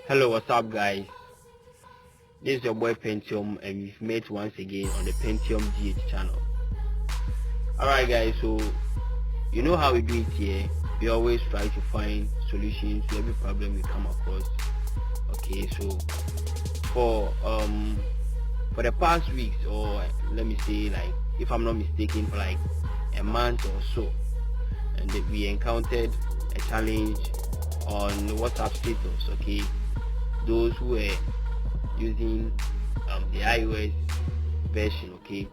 Hello, what's up guys? This is your boy Pentium and we've met once again on the Pentium Gh channel. Alright guys, so you know how we do it here. We always try to find solutions to every problem we come across. Okay, so for the past weeks, or let me say, like, if I'm not mistaken, for like a month or so, and we encountered a challenge on WhatsApp status. Okay, those who were using the iOS version, okay,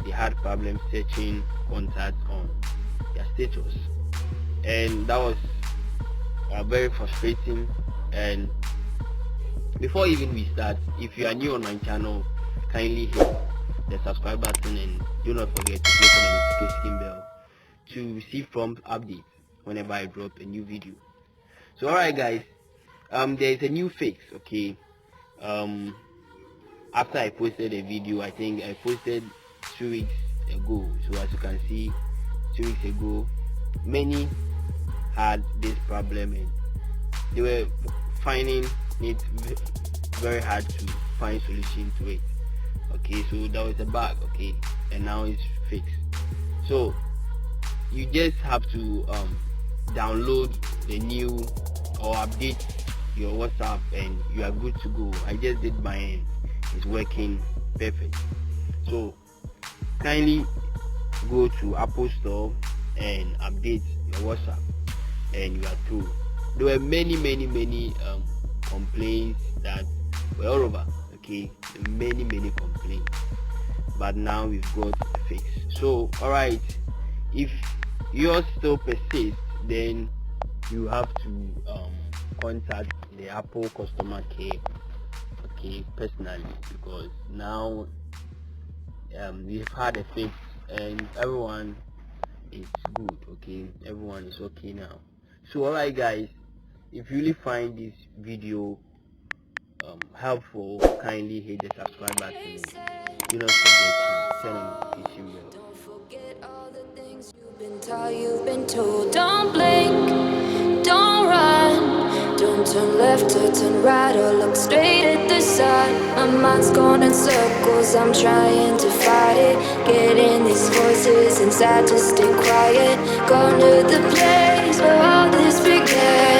they had problems searching contacts on their status, and that was very frustrating. And before even we start, if you are new on my channel, kindly hit the subscribe button and do not forget to click on the notification bell to receive prompt updates whenever I drop a new video. So alright guys, there is a new fix. Okay, after I posted a video, I think I posted 2 weeks ago. So as you can see, 2 weeks ago, many had this problem and they were finding it very hard to find solution to it. Okay, so that was a bug. Okay, and now it's fixed. So you just have to download the new or update your WhatsApp and you are good to go. I just did my end. It's working perfect. So kindly go to Apple Store and update your WhatsApp and you are through. There were many complaints that were all over. Okay, many complaints, but now we've got a fix. So alright, if yours still persists, then you have to contact the Apple customer care, okay, personally, because now we've had a fix and everyone is good. Okay, everyone is okay now. So alright guys, if you really find this video helpful, kindly hit the subscribe button and do not forget to turn on the notification bell. Don't forget all the things you've been told. Don't blink, don't run, don't turn left or turn right or look straight at the sun. My mind's going in circles, I'm trying to fight it, getting these voices inside to stay quiet. Going to the place where all this began.